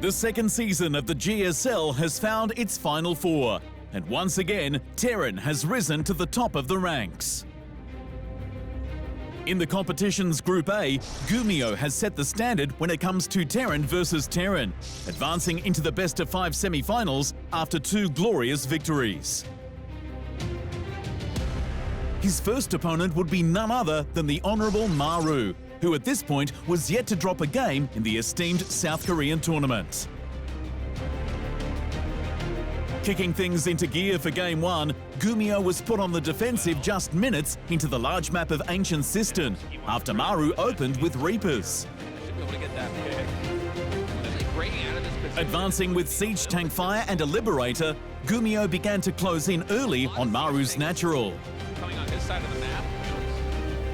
The second season of the GSL has found its final four, and once again, Terran has risen to the top of the ranks. In the competition's Group A, Gumiho has set the standard when it comes to Terran versus Terran, advancing into the best-of-5 semi-finals after two glorious victories. His first opponent would be none other than the honourable Maru, who at this point was yet to drop a game in the esteemed South Korean tournament. Kicking things into gear for Game 1, Gumiho was put on the defensive just minutes into the large map of Ancient Cistern, after Maru opened with Reapers. Advancing with Siege Tank Fire and a Liberator, Gumiho began to close in early on Maru's Natural. Coming on his side of the map.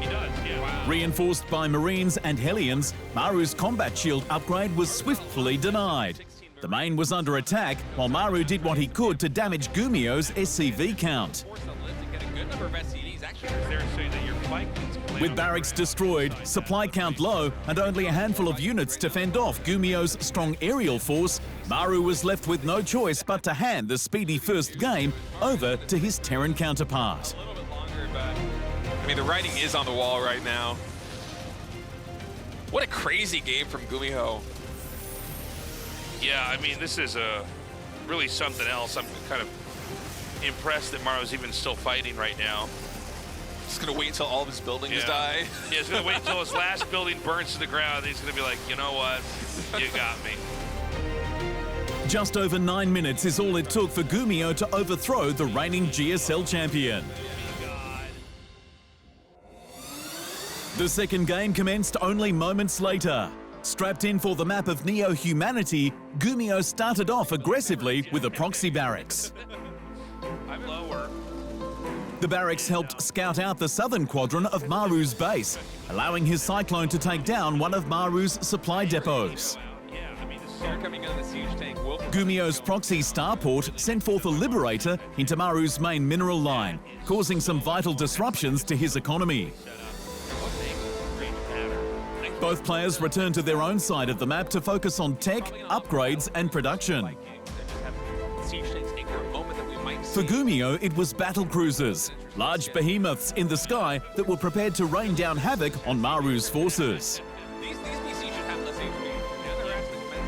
He does, yeah. Wow. Reinforced by Marines and Hellions, Maru's combat shield upgrade was swiftly denied. The main was under attack, while Maru did what he could to damage Gumiho's SCV count. With barracks destroyed, supply count low, and only a handful of units to fend off Gumiho's strong aerial force, Maru was left with no choice but to hand the speedy first game over to his Terran counterpart. A little bit longer, but I mean, the writing is on the wall right now. What a crazy game from Gumiho. Yeah, I mean, this is really something else. I'm kind of impressed that Maru's even still fighting right now. He's gonna wait until all of his buildings die. Yeah, he's gonna wait until his last building burns to the ground. He's gonna be like, you know what, you got me. Just over 9 minutes is all it took for Gumiho to overthrow the reigning GSL champion. The second game commenced only moments later. Strapped in for the map of Neo-Humanity, Gumiho started off aggressively with a proxy barracks. I'm lower. The barracks helped scout out the southern quadrant of Maru's base, allowing his Cyclone to take down one of Maru's supply depots. Gumiho's proxy starport sent forth a Liberator into Maru's main mineral line, causing some vital disruptions to his economy. Both players returned to their own side of the map to focus on tech, upgrades and production. For Gumiho, it was battle cruisers, large behemoths in the sky that were prepared to rain down havoc on Maru's forces.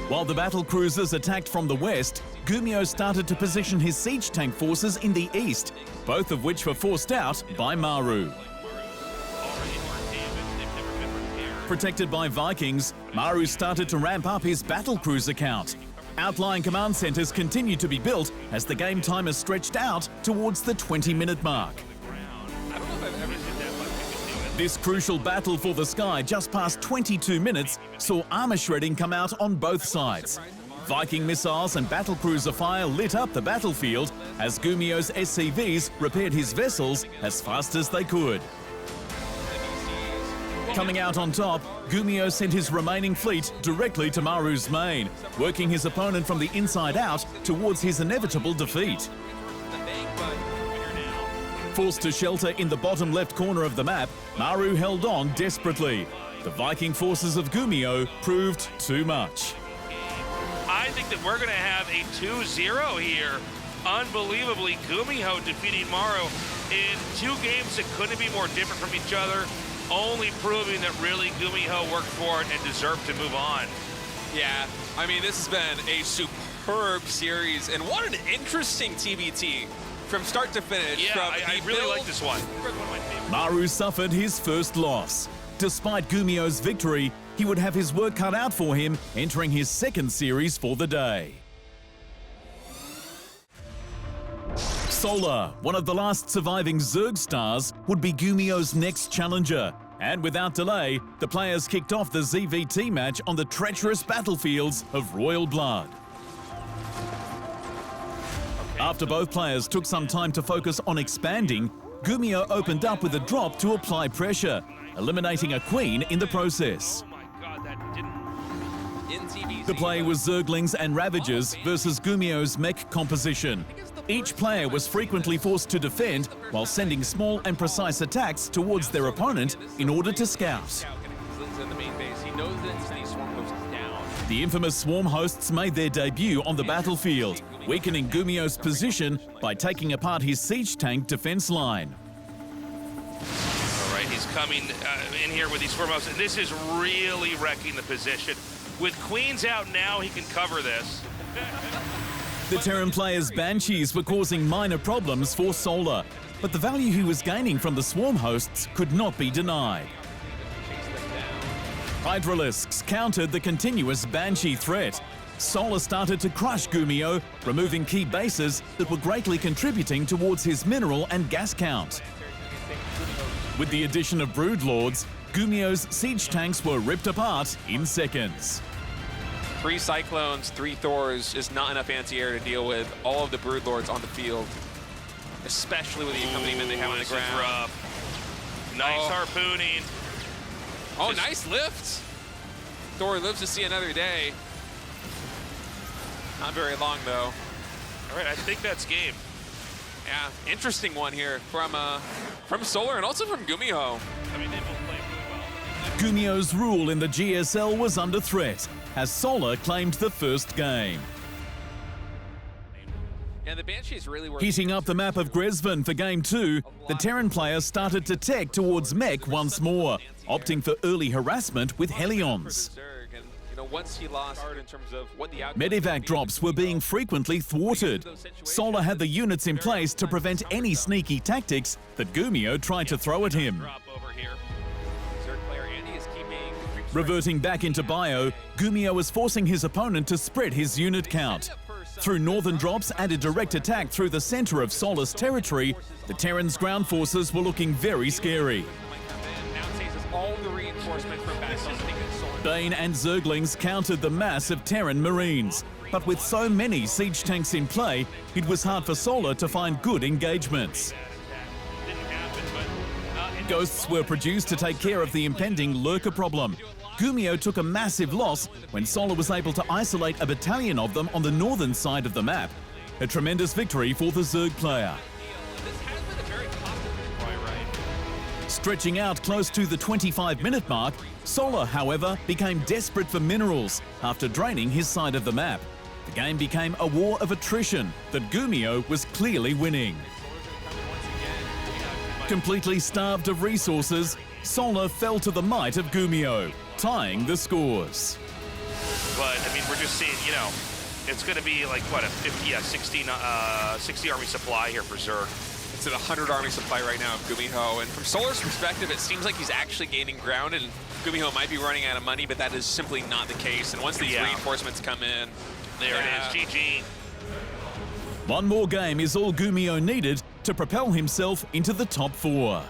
While the battle cruisers attacked from the west, Gumiho started to position his siege tank forces in the east, both of which were forced out by Maru. Protected by Vikings, Maru started to ramp up his battlecruiser count. Outlying command centers continued to be built as the game timer stretched out towards the 20-minute mark. This crucial battle for the sky just past 22 minutes saw armor shredding come out on both sides. Viking missiles and battlecruiser fire lit up the battlefield as Gumiho's SCVs repaired his vessels as fast as they could. Coming out on top, Gumiho sent his remaining fleet directly to Maru's main, working his opponent from the inside out towards his inevitable defeat. Forced to shelter in the bottom left corner of the map, Maru held on desperately. The Viking forces of Gumiho proved too much. I think that we're going to have a 2-0 here. Unbelievably, Gumiho defeating Maru in two games that couldn't be more different from each other, only proving that really Gumiho worked for it and deserved to move on. Yeah, I mean, this has been a superb series, and what an interesting TBT from start to finish. Yeah, I really like this one. Maru suffered his first loss. Despite Gumiho's victory, he would have his work cut out for him entering his second series for the day. Solar, one of the last surviving Zerg stars, would be Gumiho's next challenger. And without delay, the players kicked off the ZVT match on the treacherous battlefields of Royal Blood. After both players took some time to focus on expanding, Gumiho opened up with a drop to apply pressure, eliminating a queen in the process. The play was Zerglings and Ravagers versus Gumiho's mech composition. Each player was frequently forced to defend while sending small and precise attacks towards their opponent in order to scout. The infamous Swarm hosts made their debut on the battlefield, weakening Gumiho's position by taking apart his siege tank defense line. All right, he's coming in here with these Swarm hosts. This is really wrecking the position. With Queens out now, he can cover this. The Terran players' Banshees were causing minor problems for Solar, but the value he was gaining from the Swarm hosts could not be denied. Hydralisks countered the continuous Banshee threat. Solar started to crush Gumiho, removing key bases that were greatly contributing towards his mineral and gas count. With the addition of Broodlords, Gumiho's siege tanks were ripped apart in seconds. 3 Cyclones, 3 Thors is not enough anti-air to deal with all of the Broodlords on the field, especially with the accompaniment they have on the ground. Rough. Nice harpooning. Oh, nice lift. Thor lives to see another day. Not very long, though. All right, I think that's game. Yeah, interesting one here from Solar and also from Gumiho. I mean, they both played really well. Gumiho's rule in the GSL was under threat as Solar claimed the first game. Yeah, the Banshees really were Heating up the map of Gresvan for Game 2, the Terran players started to tech towards Mech once more, opting for early harassment with Helions. Once he lost in terms of what the Medivac drops were being frequently thwarted. Solar had the units in place to prevent any sneaky tactics that Gumiho tried to throw at him. Reverting back into Bio, Gumiho was forcing his opponent to spread his unit count. Through northern drops and a direct attack through the center of Solar's territory, the Terran's ground forces were looking very scary. Bane and Zerglings countered the mass of Terran Marines, but with so many siege tanks in play, it was hard for Solar to find good engagements. Ghosts were produced to take care of the impending lurker problem. Gumiho took a massive loss when Solar was able to isolate a battalion of them on the northern side of the map. A tremendous victory for the Zerg player. Stretching out close to the 25-minute mark, Solar, however, became desperate for minerals after draining his side of the map. The game became a war of attrition that Gumiho was clearly winning. Completely starved of resources, Solar fell to the might of Gumiho, tying the scores. But, I mean, we're just seeing, you know, it's going to be like, what, a 60 army supply here for Zerg. It's at 100 army supply right now of Gumiho, and from Solar's perspective, it seems like he's actually gaining ground, and Gumiho might be running out of money, but that is simply not the case. And once these reinforcements come in, there it is, GG. One more game is all Gumiho needed to propel himself into the top 4.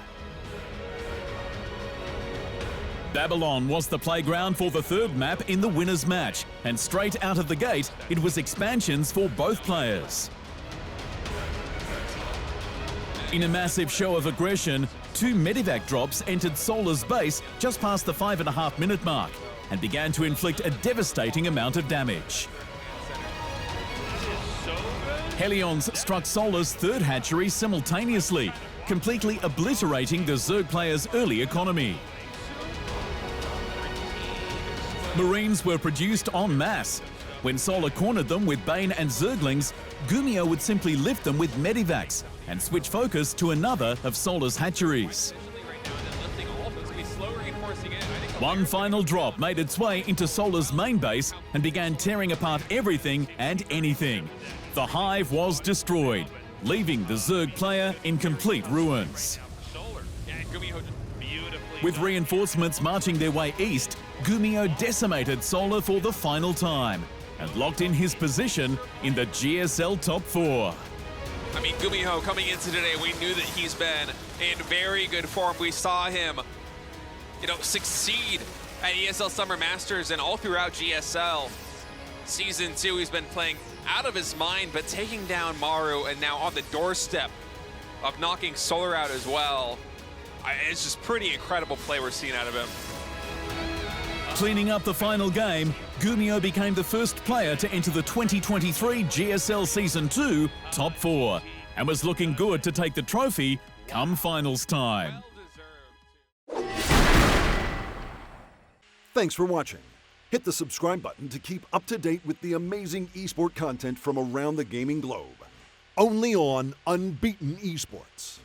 Babylon was the playground for the third map in the winners match, and straight out of the gate, it was expansions for both players. In a massive show of aggression, 2 Medivac drops entered Solar's base just past the 5.5-minute mark and began to inflict a devastating amount of damage. Helions struck Solar's third hatchery simultaneously, completely obliterating the Zerg player's early economy. Marines were produced en masse. When Solar cornered them with Bane and Zerglings, Gumiho would simply lift them with Medivacs and switch focus to another of Solar's hatcheries. One final drop made its way into Solar's main base and began tearing apart everything and anything. The hive was destroyed, leaving the Zerg player in complete ruins. With reinforcements marching their way east, Gumiho decimated Solar for the final time and locked in his position in the GSL top 4. I mean, Gumiho coming into today, we knew that he's been in very good form. We saw him, succeed at ESL Summer Masters and all throughout GSL. Season 2, he's been playing out of his mind, but taking down Maru and now on the doorstep of knocking Solar out as well. It's just pretty incredible play we're seeing out of him. Cleaning up the final game, Gumiho became the first player to enter the 2023 GSL Season 2 Top 4 and was looking good to take the trophy come finals time. Thanks for watching. Hit the subscribe button to keep up to date with the amazing esport content from around the gaming globe. Only on Unbeaten Esports.